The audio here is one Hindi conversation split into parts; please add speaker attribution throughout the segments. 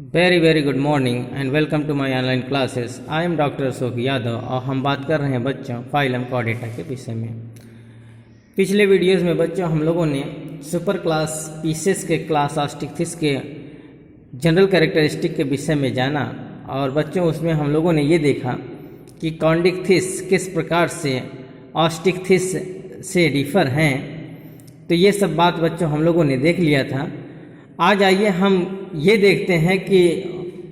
Speaker 1: Very good morning and welcome to my online classes. I am doctor Ashok Yadav और हम बात कर रहे हैं बच्चों फाइलम कॉर्डेटा के विषय में। पिछले वीडियोस में बच्चों हम लोगों ने सुपर क्लास पीसेस के क्लास ऑस्टिक्थिस के जनरल कैरेक्टरिस्टिक के विषय में जाना और बच्चों उसमें हम लोगों ने ये देखा कि कॉन्डिक्थिस किस प्रकार से ऑस्टिक्थिस से डिफर हैं। तो ये सब बात बच्चों हम लोगों ने देख लिया था। आज आइए हम ये देखते हैं कि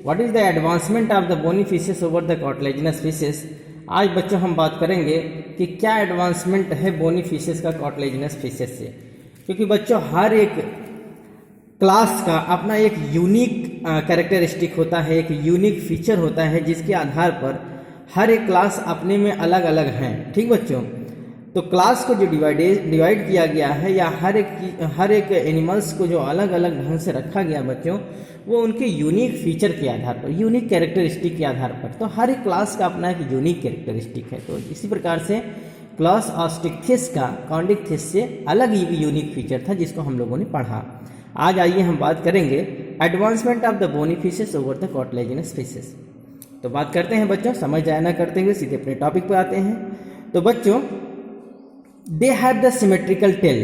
Speaker 1: what is the advancement of the bony fishes over the cartilaginous fishes. आज बच्चों हम बात करेंगे कि क्या एडवांसमेंट है बोनी फिशेस का कार्टिलेजिनस फिशेस से, क्योंकि बच्चों हर एक क्लास का अपना एक यूनिक कैरेक्टरिस्टिक होता है, एक यूनिक फीचर होता है जिसके आधार पर हर एक क्लास अपने में अलग अलग हैं। ठीक बच्चों, तो क्लास को जो डिवाइड किया गया है या हर एक एनिमल्स को जो अलग अलग ढंग से रखा गया बच्चों, वो उनके यूनिक फीचर के आधार पर, यूनिक कैरेक्टरिस्टिक के आधार पर। तो हर एक क्लास का अपना एक यूनिक कैरेक्टरिस्टिक है। तो इसी प्रकार से क्लास ऑस्टिक्थिस का कॉन्डिक्थिस से अलग ही यूनिक फीचर था जिसको हम लोगों ने पढ़ा। आज आइए हम बात करेंगे advancement of the bony fishes over the cartilaginous fishes. तो बात करते हैं बच्चों, समय जाया ना करते हुए सीधे अपने टॉपिक पर आते हैं। तो बच्चों they have the symmetrical tail.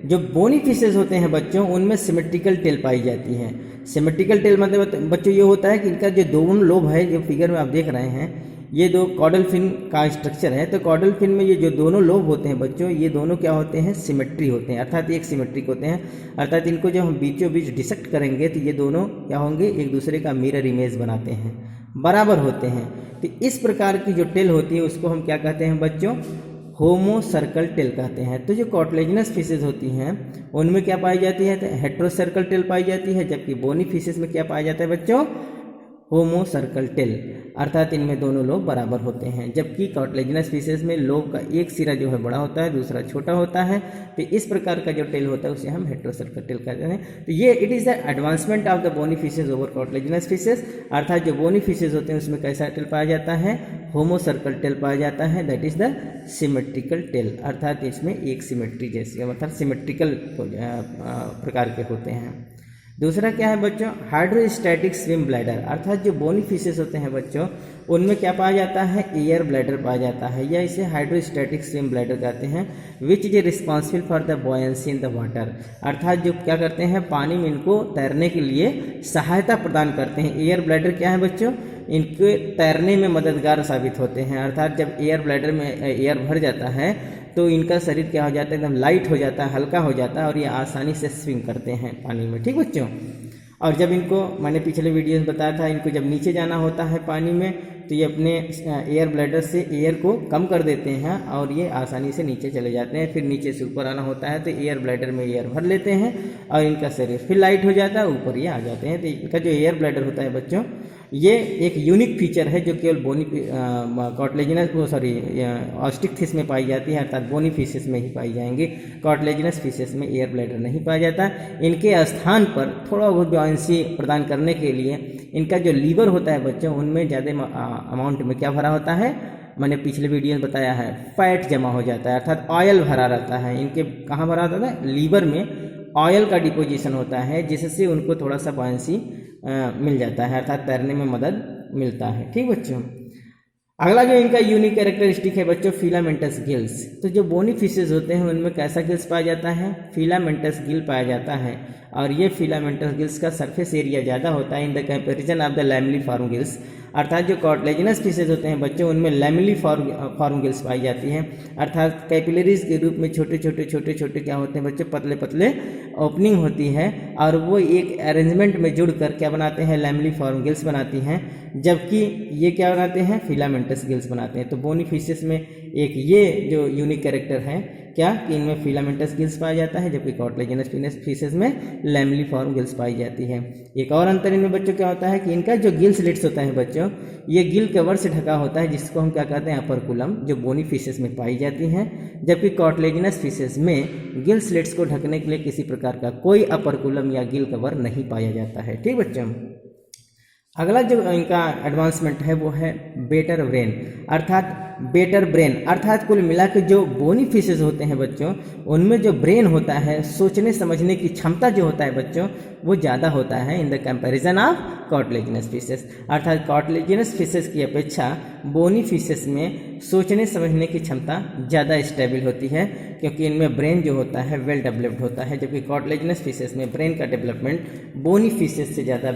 Speaker 1: जो बोनी फिशेस होते हैं बच्चों उनमें सिमेट्रिकल टेल पाई जाती है। सिमेट्रिकल टेल मतलब बच्चों ये होता है कि इनका जो दोनों लोब है, जो फिगर में आप देख रहे हैं, ये दो कॉडल फिन का स्ट्रक्चर है। तो कॉडल फिन में ये जो दोनों लोब होते हैं बच्चों, ये दोनों क्या होते हैं, सिमेट्री होते हैं, अर्थात एक सिमेट्रिक होते हैं। अर्थात इनको जब हम बीचों बीच डिसेक्ट करेंगे तो ये दोनों क्या होंगे, एक दूसरे का मिरर इमेज बनाते हैं, बराबर होते हैं। तो इस प्रकार की जो टेल होती है उसको हम क्या कहते हैं बच्चों, होमो सर्कल टेल कहते हैं। तो जो कार्टिलेजिनस फिशेस होती हैं उनमें क्या पाई जाती है, तो हेट्रो सर्कल टेल पाई जाती है, जबकि बोनी फिशेस में क्या पाया जाता है बच्चों, होमो सर्कल टेल, अर्थात इनमें दोनों लोब बराबर होते हैं। जबकि कार्टिलेजिनस फिशेस में लोब का एक सिरा जो है बड़ा होता है, दूसरा छोटा होता है। तो इस प्रकार का जो टेल होता है उसे हम हेट्रो सर्कल टेल कहते हैं। तो ये it is the advancement of the bony fishes over cartilaginous fishes, अर्थात जो बोनी फिशेस होते हैं उसमें कैसा टेल पाया जाता है, होमो सर्कल टेल पाया जाता है, that is the symmetrical tail, अर्थात इसमें एक सिमेट्री जैसी, मतलब सिमेट्रिकल प्रकार के होते हैं। दूसरा क्या है बच्चों, हाइड्रोस्टैटिक स्विम ब्लैडर, अर्थात जो बोनी फिशेस होते हैं बच्चों उनमें क्या पाया जाता है, एयर ब्लैडर पाया जाता है, या इसे हाइड्रोस्टैटिक स्विम ब्लैडर कहते हैं। Which is responsible for the buoyancy in the water, अर्थात जो क्या करते हैं, पानी में इनको तैरने के लिए सहायता प्रदान करते हैं। एयर ब्लैडर क्या है बच्चों, इनके तैरने में मददगार साबित होते हैं। अर्थात जब एयर ब्लैडर में एयर भर जाता है तो इनका शरीर क्या हो जाता है, एकदम लाइट हो जाता है, हल्का हो जाता है और ये आसानी से स्विम करते हैं पानी में। ठीक बच्चों, और जब इनको, मैंने पिछले वीडियो में बताया था, इनको जब नीचे जाना होता है पानी में तो ये अपने एयर ब्लैडर से एयर को कम कर देते हैं और ये आसानी से नीचे चले जाते हैं। फिर नीचे से ऊपर आना होता है तो एयर ब्लैडर में एयर भर लेते हैं और इनका शरीर फिर लाइट हो जाता है, ऊपर ये आ जाते हैं। तो इनका जो एयर ब्लैडर होता है बच्चों, ये एक यूनिक फीचर है जो केवल बोनी कार्टिलेजिनस ऑस्टिक्थिस में पाई जाती है, अर्थात बोनी फिशेस में ही पाई जाएंगी। कार्टिलेजिनस फिशेस में एयर ब्लैडर नहीं पाया जाता। इनके स्थान पर थोड़ा बहुत बॉयंसी प्रदान करने के लिए इनका जो लीवर होता है बच्चों उनमें ज़्यादा अमाउंट में क्या भरा होता है, मैंने पिछले वीडियो में बताया है, फैट जमा हो जाता है, अर्थात ऑयल भरा रहता है। इनके कहाँ भरा होता है, लीवर में ऑयल का डिपोजिशन होता है, जिससे उनको थोड़ा सा बॉयंसी मिल जाता है, अर्थात तैरने में मदद मिलता है। ठीक बच्चों, अगला जो इनका यूनिक कैरेक्टरिस्टिक है बच्चों, फिलामेंटस गिल्स। तो जो बोनी फिशेस होते हैं उनमें कैसा गिल्स पाया जाता है, फिलामेंटस गिल पाया जाता है। और ये फिलामेंटस गिल्स का सरफेस एरिया ज़्यादा होता है in the comparison of the lamelliform gills, अर्थात जो कार्टिलेजिनस फिशेस होते हैं बच्चों उनमें लैमेलिफॉर्म गिल्स पाई जाती हैं, अर्थात कैपिलरीज के रूप में छोटे छोटे क्या होते हैं बच्चों, पतले पतले ओपनिंग होती है और वो एक अरेंजमेंट में जुड़कर क्या बनाते हैं, लैमेलिफॉर्म गिल्स बनाती हैं। जबकि ये क्या बनाते हैं, फिलामेंटस गिल्स बनाते हैं। तो बोनी फिशेस में एक ये जो यूनिक कैरेक्टर है क्या, कि इनमें फिलामेंटस गिल्स पाया जाता है, जबकि कार्टिलेजिनस फिशेस में लैमेलिफॉर्म गिल्स पाई जाती है। एक और अंतर इनमें बच्चों क्या होता है कि इनका जो गिल स्लिट्स होता है बच्चों, ये गिल कवर से ढका होता है, जिसको हम क्या कहते हैं, अपर्कुलम, जो बोनी फिशेस में पाई जाती हैं। जबकि कार्टिलेजिनस फिशेस में गिल स्लिट्स को ढकने के लिए किसी प्रकार का कोई अपर्कुलम या गिल कवर नहीं पाया जाता है। ठीक बच्चों, अगला जो इनका एडवांसमेंट है वो है बेटर ब्रेन, अर्थात बेटर ब्रेन अर्थात कुल मिला के जो बोनी फिशेज होते हैं बच्चों, उनमें जो ब्रेन होता है, सोचने समझने की क्षमता जो होता है बच्चों, वो ज़्यादा होता है in the comparison of cartilaginous fishes. अर्थात कार्टिलेजिनस फिशेस की अपेक्षा बोनी फिशेस में सोचने समझने की क्षमता ज़्यादा स्टेबल होती है, क्योंकि इनमें ब्रेन जो होता है वेल डेवलप्ड होता है, जबकि कार्टिलेजिनस फिशेस में ब्रेन का डेवलपमेंट बोनी फिशेस से ज़्यादा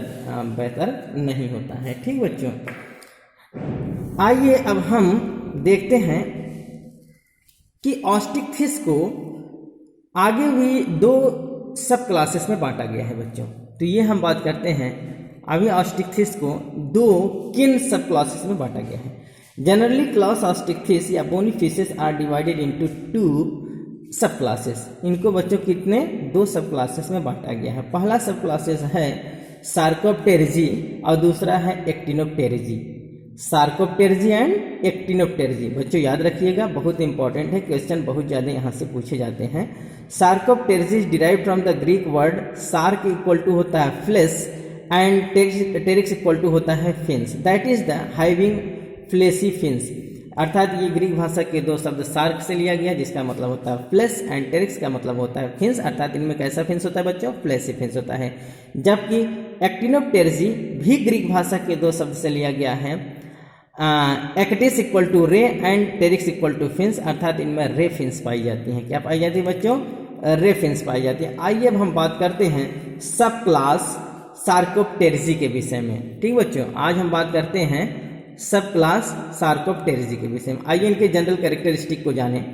Speaker 1: बेहतर नहीं होता है। ठीक बच्चों, आइए अब हम देखते हैं कि ऑस्टिक फिश को आगे भी 2 सब क्लासेस में बांटा गया है बच्चों। तो ये हम बात करते हैं अभी ऑस्टिक फिश को 2 किन सब क्लासेस में बांटा गया है। जनरली क्लास ऑस्टिक फिश या bony fishes are divided into 2 सब क्लासेस। इनको बच्चों कितने 2 सब क्लासेस में बांटा गया है। पहला सब क्लासेस है सार्कोप्टेरिजी और दूसरा है एक्टिनोप्टेरिजी। सार्कोप्टेरिजी एंड एक्टिनोप्टेरिजी बच्चों याद रखिएगा, बहुत इंपॉर्टेंट है, क्वेश्चन बहुत ज़्यादा यहाँ से पूछे जाते हैं। Sarcopterygii derive from the Greek word sarc equal to होता है flesh and pteryx equal to होता है fins, that is the having fleshy fins. अर्थात ये ग्रीक भाषा के 2 शब्द सार्क से लिया गया, जिसका मतलब होता है फ्लेश, एंड टेरिक्स का मतलब होता है फिन्स। अर्थात इनमें कैसा फिन्स होता है बच्चों, फ्लेशी फिन्स होता है। जबकि एक्टिनोप्टेरिजी भी ग्रीक भाषा के 2 शब्द से लिया गया है, एक्टिस इक्वल टू रे and pteryx equal to fins. अर्थात इनमें रे फिन्स पाई जाती हैं। क्या पाई जाती है बच्चों, रे फिन्स पाई जाती है। आइए अब हम बात करते हैं सब क्लास सार्कोप्टेरिजी के विषय में। ठीक बच्चों, आज हम बात करते हैं सब क्लास सार्कोप्टेरिजी के विषय में। आइए इनके जनरल कैरेक्टरिस्टिक को जानें।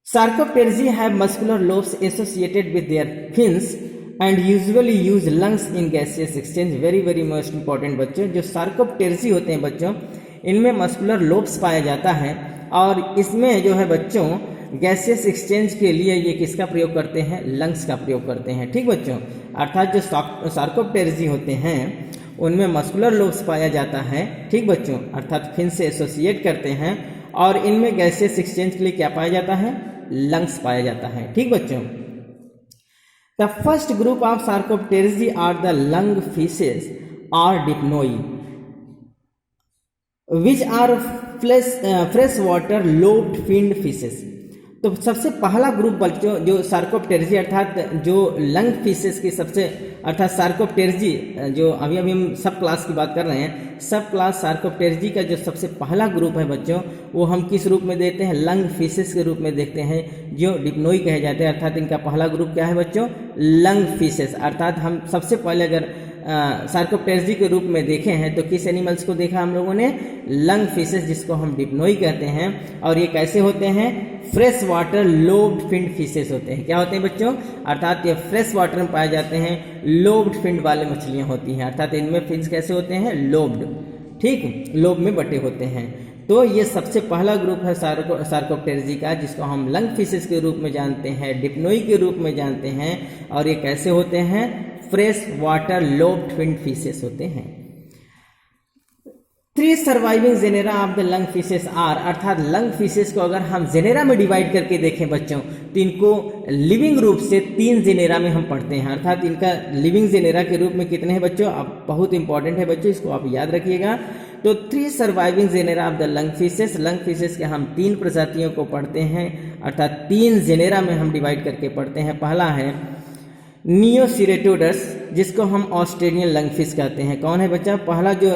Speaker 1: Sarcopterygii have muscular lobes associated with their fins and usually use lungs in gaseous exchange. Very most important बच्चों, जो सार्कोप्टेरिजी होते हैं बच्चों, इनमें मस्कुलर लोब्स पाया जाता है और इसमें जो है बच्चों गैसियस एक्सचेंज के लिए ये किसका प्रयोग करते हैं, लंग्स का प्रयोग करते हैं। ठीक बच्चों, अर्थात जो सार्कोप्टेरिजी होते हैं उनमें मस्कुलर लोब्स पाया जाता है। ठीक बच्चों, अर्थात फिन से एसोसिएट करते हैं और इनमें गैसियस एक्सचेंज के लिए क्या पाया जाता है, लंग्स पाया जाता है। ठीक बच्चों, the first group of sarcopterygii are the lung fishes और dipnoi which are fresh water lobed finned fishes. तो सबसे पहला ग्रुप बच्चों जो सार्कोप्टेरिजी अर्थात जो लंग फिशेस की सबसे अर्थात सार्कोप्टेरिजी जो अभी हम सब क्लास की बात कर रहे हैं, सब क्लास सार्कोप्टेरिजी का जो सबसे पहला ग्रुप है बच्चों, वो हम किस रूप में देखते हैं, लंग फिशेस के रूप में देखते हैं, जो डिप्नोई कहे जाते हैं। अर्थात इनका पहला ग्रुप क्या है बच्चों, लंग फिशेस। अर्थात हम सबसे पहले अगर सार्कोप्टेरिजी के रूप में देखे हैं तो किस एनिमल्स को देखा हम लोगों ने, लंग फिशेस, जिसको हम डिप्नोई कहते हैं। और ये कैसे होते हैं, fresh water lobed finned fishes होते हैं। क्या होते हैं बच्चों, अर्थात ये फ्रेश वाटर में पाए जाते हैं, लोब्ड फिन्ड वाले मछलियां होती हैं। अर्थात इनमें फिन्स कैसे होते हैं, लोब्ड, ठीक, लोब में बटे होते हैं। तो ये सबसे पहला ग्रुप है सार्कोप्टेरिजी का, जिसको हम लंग फिशेस के रूप में जानते हैं, डिप्नोई के रूप में जानते हैं। और ये कैसे होते हैं, fresh water lobed finned fishes होते हैं। 3 surviving genera of the lung fishes are, अर्थात लंग फिशेस को अगर हम जेनेरा में डिवाइड करके देखें बच्चों, तो इनको लिविंग रूप से 3 जेनेरा में हम पढ़ते हैं। अर्थात इनका लिविंग जेनेरा के रूप में कितने हैं बच्चों, अब बहुत इंपॉर्टेंट है बच्चों, इसको आप याद रखिएगा। तो 3 surviving genera of the lung fishes के हम 3 प्रजातियों को पढ़ते हैं, अर्थात 3 जेनेरा में हम डिवाइड करके पढ़ते हैं। पहला है नियोसिरेटोडस, जिसको हम ऑस्ट्रेलियन लंगफिश कहते हैं। कौन है बच्चा, पहला जो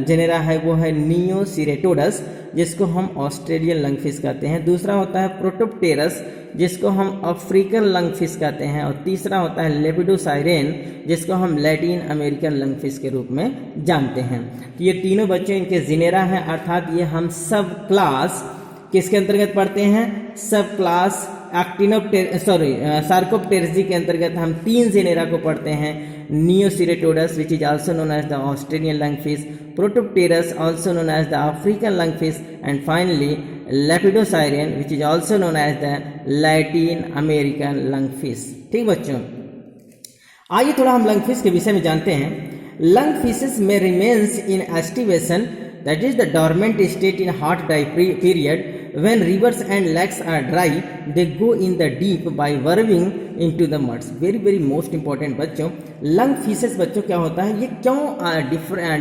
Speaker 1: जेनेरा है वो है नियोसिरेटोडस, जिसको हम ऑस्ट्रेलियन लंगफिश कहते हैं। दूसरा होता है प्रोटोप्टेरस, जिसको हम अफ्रीकन लंगफिश कहते हैं। और तीसरा होता है लेपिडोसाइरेन, जिसको हम लैटिन अमेरिकन लंगफिश के रूप में जानते हैं। तो ये तीनों बच्चे इनके जेनेरा हैं, अर्थात ये हम सब क्लास किसके अंतर्गत पढ़ते हैं, सब क्लास सार्कोप्टेरिजी के अंतर्गत हम 3 जेनेरा को पढ़ते हैं। Neoceratodus which is also known as the Australian lungfish, protopterus also known as the African lungfish, and finally lepidosiren which is also known as the Latin American lungfish. ठीक बच्चों, आइए थोड़ा हम लंगफिश के विषय में जानते हैं। लंग फिशेस में remains in aestivation, that is the dormant state in hot dry period when rivers and lakes are dry they go in the deep by burrowing into the muds. Very very most important बच्चों, लंग फिशेस बच्चों क्या होता है, ये क्यों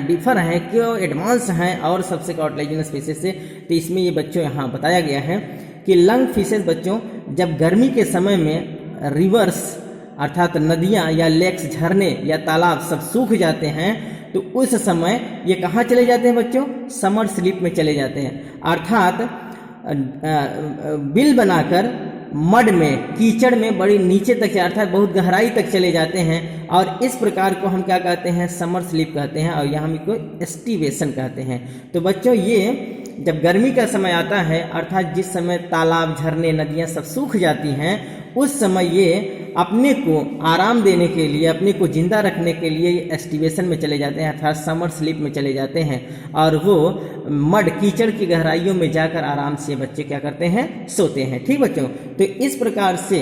Speaker 1: डिफर है, क्यों एडवांस हैं और सबसे कार्टिलेजिनस स्पीशीज से, तो इसमें ये बच्चों यहाँ बताया गया है कि लंग फिशेस बच्चों जब गर्मी के समय में रिवर्स अर्थात नदियाँ या लेक्स, झरने या तालाब सब सूख जाते हैं तो उस समय ये कहाँ चले जाते हैं बच्चों, समर स्लीप में चले जाते हैं, अर्थात बिल बनाकर मड में, कीचड़ में बड़ी नीचे तक अर्थात बहुत गहराई तक चले जाते हैं और इस प्रकार को हम क्या कहते हैं, समर स्लीप कहते हैं और यहाँ हम इसको एस्टिवेशन कहते हैं। तो बच्चों ये जब गर्मी का समय आता है अर्थात जिस समय तालाब, झरने, नदियाँ सब सूख जाती हैं उस समय ये अपने को आराम देने के लिए, अपने को जिंदा रखने के लिए एस्टिवेशन में चले जाते हैं अर्थात समर स्लीप में चले जाते हैं और वो मड, कीचड़ की गहराइयों में जाकर आराम से बच्चे क्या करते हैं, सोते हैं। ठीक बच्चों, तो इस प्रकार से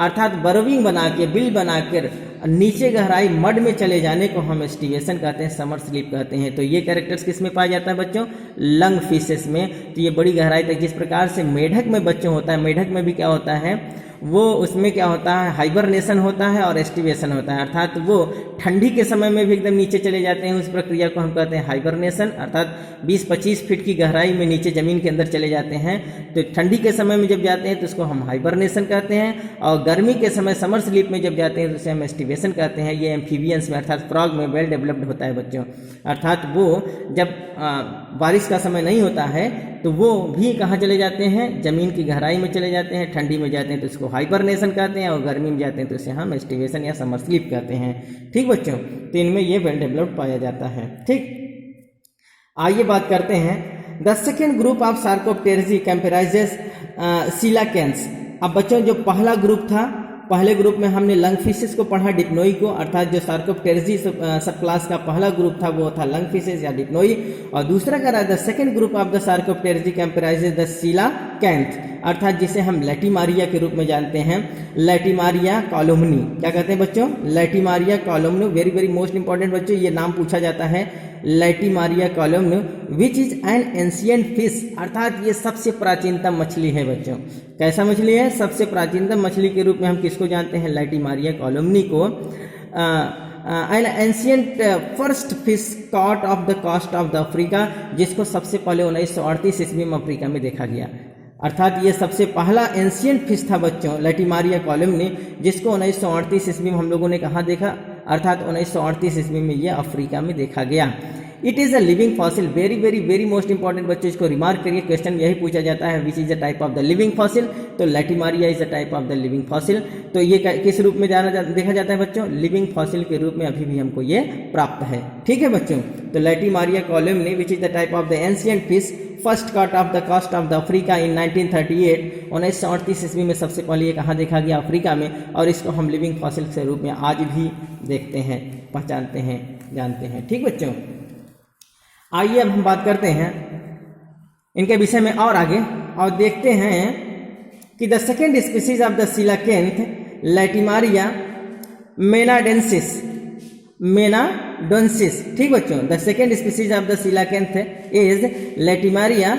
Speaker 1: अर्थात बर्विंग बना के, बिल बनाकर नीचे गहराई मड में चले जाने को हम एस्टिवेशन कहते हैं, समर स्लीप कहते हैं। तो ये कैरेक्टर्स किस में पाया जाता है बच्चों, लंग फिशेस में। तो ये बड़ी गहराई तक, जिस प्रकार से मेढक में बच्चों होता है, मेढक में भी क्या होता है, वो उसमें क्या होता है, हाइबरनेशन होता है और एस्टिवेशन होता है, अर्थात वो ठंडी के समय में भी एकदम नीचे चले जाते हैं, उस प्रक्रिया को हम कहते हैं हाइबरनेशन, अर्थात 20-25 फीट की गहराई में नीचे जमीन के अंदर चले जाते हैं। तो ठंडी के समय में जब जाते हैं तो उसको हम हाइबरनेशन कहते हैं और गर्मी के समय समर स्लीप में जब जाते हैं तो उसे हम एस्टिवेशन कहते हैं। ये एम्फीबियंस में अर्थात फ्रॉग में वेल डेवलप्ड होता है बच्चों, अर्थात वो जब बारिश का समय नहीं होता है तो वो भी कहाँ चले जाते हैं, जमीन की गहराई में चले जाते हैं, ठंडी में जाते हैं तो इसको हाइबरनेशन कहते हैं और गर्मी में जाते हैं तो इसे हम एस्टिवेशन या समर स्लीप कहते हैं। ठीक बच्चों, तो इनमें ये वेल डेवलप्ड पाया जाता है। ठीक, आइए बात करते हैं द सेकेंड ग्रुप ऑफ सार्कोप्टेरिजी कंपेराइजेस सीलाकेंस। अब बच्चों जो पहला ग्रुप था, पहले ग्रुप में हमने लंग फिशेस को पढ़ा, डिप्नोई को, अर्थात जो सार्कोप्टेरिजी सब क्लास का पहला ग्रुप था वो था लंग फिशेस या डिप्नोई, और दूसरा कह रहा है the second group of the sarcopterygii comprises the coelacanth, अर्थात जिसे हम लैटिमारिया के रूप में जानते हैं, लैटिमारिया कॉलोमनी। क्या कहते हैं बच्चों, Latimeria chalumnae. Very very most important बच्चों, ये नाम पूछा जाता है, Latimeria chalumnae, which is an ancient fish, अर्थात ये सबसे प्राचीनतम मछली है बच्चों। कैसा मछली है, सबसे प्राचीनतम मछली के रूप में हम किसको जानते हैं, लैटिमारिया कॉलोमनी को। An ancient first fish caught off the coast of the Africa, जिसको सबसे पहले 1938 ईस्वी में अफ्रीका में देखा गया, अर्थात ये सबसे पहला एंशियंट फिश था बच्चों लैटिमारिया कॉलोमनी, जिसको 1938 ईस्वी में हम लोगों ने कहाँ देखा, अर्थात 1938 ईस्वी में ये अफ्रीका में देखा गया। It is a living fossil. Very very very most important बच्चों, इसको रिमार्क करिए, क्वेश्चन यही पूछा जाता है, which is the type of the living fossil, तो Latimeria is the type of the living fossil. तो ये किस रूप में देखा जाता है बच्चों, लिविंग फॉसिल के रूप में अभी भी हमको ये प्राप्त है। ठीक है बच्चों, तो Latimeria chalumnae which is the type of the ancient fish first caught off the coast of the Africa in 1938, 1938 ईस्वी में सबसे पहले ये कहाँ देखा गया, अफ्रीका में, और इसको हम लिविंग फॉसिल के रूप में आज भी देखते हैं, पहचानते हैं, जानते हैं। ठीक बच्चों, आइए अब हम बात करते हैं इनके विषय में और आगे, और देखते हैं कि the second species of the coelacanth Latimeria menadoensis, menadoensis. ठीक बच्चों, the second species of the coelacanth is Latimeria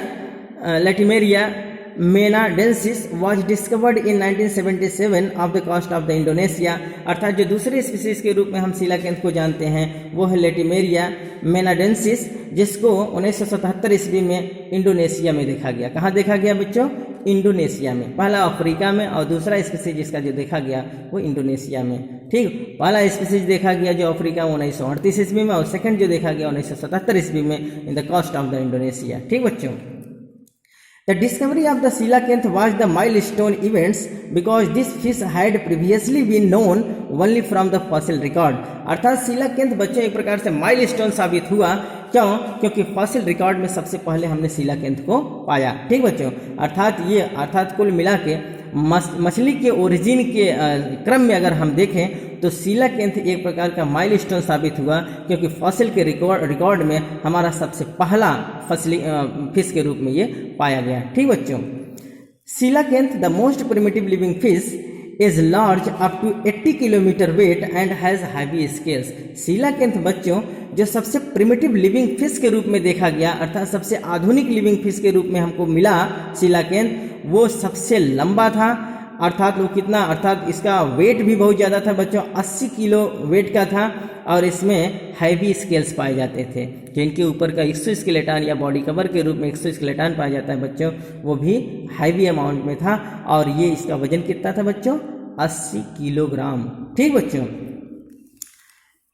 Speaker 1: menadoensis was discovered in 1977 off the coast of the Indonesia, अर्थात जो दूसरे स्पीसीज के रूप में हम सीलाकेंथ को जानते हैं वो है लैटिमेरिया मेनाडेंसिस, जिसको 1977 ईस्वी में इंडोनेशिया में देखा गया। कहाँ देखा गया बच्चों, इंडोनेशिया में। पहला अफ्रीका में और दूसरा स्पीसीज जिसका जो देखा गया वो इंडोनेशिया में। ठीक, पहला स्पीसीज देखा गया जो अफ्रीका 1938 ईस्वी में, और सेकंड जो देखा गया 1977 ईस्वी में in the coast of the Indonesia. ठीक बच्चों, The discovery of the coelacanth was the milestone events because this fish had previously been known only from the fossil record। अर्थात सीलाकेंथ बच्चों एक प्रकार से माइलस्टोन साबित हुआ, क्यों, क्योंकि फॉसिल रिकॉर्ड में सबसे पहले हमने सीलाकेंथ को पाया। ठीक बच्चों, अर्थात कुल मिला के मछली के ओरिजिन के क्रम में अगर हम देखें तो सीलाकेंथ एक प्रकार का माइलस्टोन साबित हुआ, क्योंकि फॉसिल के रिकॉर्ड में हमारा सबसे पहला फिश के रूप में ये पाया गया। ठीक बच्चों, coelacanth the most primitive living fish is large up to 80 kilometer weight and has heavy scales. Coelacanth बच्चों जो सबसे प्रिमिटिव लिविंग फिश के रूप में देखा गया, अर्थात सबसे आधुनिक लिविंग फिश के रूप में हमको मिला सीलाकेंथ, वो सबसे लंबा था। अर्थात वो कितना, अर्थात इसका वेट भी बहुत ज़्यादा था बच्चों, 80 किलो वेट का था, और इसमें हैवी स्केल्स पाए जाते थे। जो इनके ऊपर का एक्सोस्केलेटन या बॉडी कवर के रूप में एक्सोस्केलेटन पाया जाता है बच्चों, वो भी हैवी अमाउंट में था, और ये इसका वजन कितना था बच्चों, 80 किलोग्राम। ठीक बच्चों,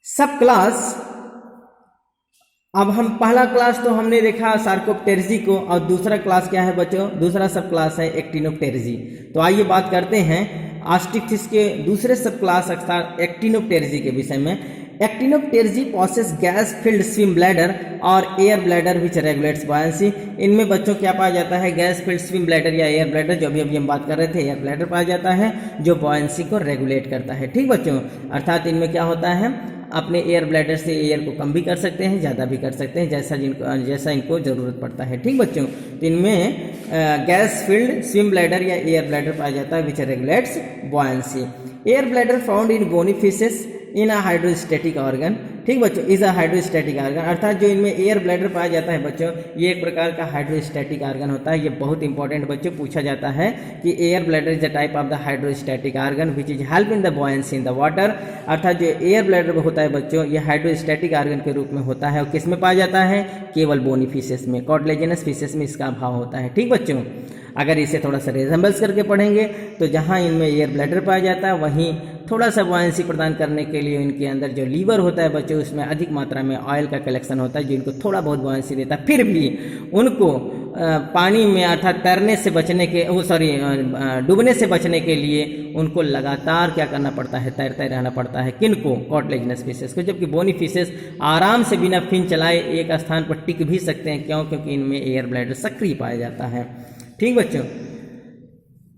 Speaker 1: सब क्लास, अब हम पहला क्लास तो हमने देखा सार्कोप्टेरिजी को, और दूसरा क्लास क्या है बच्चों, दूसरा सब क्लास है एक्टिनोप्टेरिजी। तो आइए बात करते हैं आस्टिक फिश के दूसरे सब क्लास अर्थात एक्टिनोप्टेरिजी के विषय में। Actinopterygii process gas filled swim bladder और air bladder which regulates buoyancy. इनमें बच्चों क्या पाया जाता है, गैस फिल्ड स्विम ब्लैडर या एयर ब्लैडर, जो अभी हम बात कर रहे थे, एयर ब्लैडर पाया जाता है जो बॉयंसी को रेगुलेट करता है। ठीक बच्चों, अर्थात इनमें क्या होता है, अपने एयर ब्लैडर से एयर को कम भी कर सकते हैं, ज़्यादा भी कर सकते हैं, जैसा इनको ज़रूरत पड़ता है। ठीक बच्चों, तो इनमें गैस फिल्ड स्विम ब्लैडर या एयर ब्लैडर पाया जाता है which regulates buoyancy. Air bladder found in bony fishes in a hydrostatic organ. ठीक बच्चों, इज अ हाइड्रोस्टैटिक ऑर्गन, अर्थात जो इनमें एयर ब्लैडर पाया जाता है बच्चों, ये एक प्रकार का हाइड्रोस्टैटिक ऑर्गन होता है। ये बहुत इंपॉर्टेंट बच्चों पूछा जाता है कि air bladder is the type of the hydrostatic organ which is help in the buoyancy in the water. अर्थात जो एयर ब्लैडर होता है बच्चों, ये हाइड्रोस्टैटिक ऑर्गन के रूप में होता है, और किस में पाया जाता है, केवल बोनी फिशेस में, कार्टिलेजिनस फिशेस में इसका अभाव होता है। ठीक बच्चों, अगर इसे थोड़ा सा रिजेंबल्स करके पढ़ेंगे तो जहाँ इनमें एयर ब्लैडर पाया जाता है, वहीं थोड़ा सा बॉयंसी प्रदान करने के लिए इनके अंदर जो लीवर होता है बच्चों, उसमें अधिक मात्रा में ऑयल का कलेक्शन होता है, जो इनको थोड़ा बहुत बॉयंसी देता है। फिर भी उनको पानी में अर्थात तैरने से बचने के डूबने से बचने के लिए उनको लगातार क्या करना पड़ता है, तैरते रहना पड़ता है। किनको, कार्टिलेजिनस फिशेस को, जबकि बोनी फिशेस आराम से बिना फिन चलाए एक स्थान पर टिक भी सकते हैं। क्यों? क्योंकि इनमें एयर ब्लैडर सक्रिय पाया जाता है। ठीक बच्चों,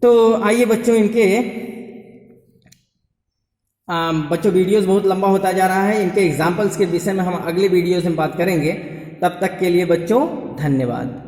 Speaker 1: तो आइए बच्चों, इनके बच्चों वीडियोस बहुत लंबा होता जा रहा है, इनके एग्जाम्पल्स के विषय में हम अगले वीडियोस में बात करेंगे। तब तक के लिए बच्चों धन्यवाद।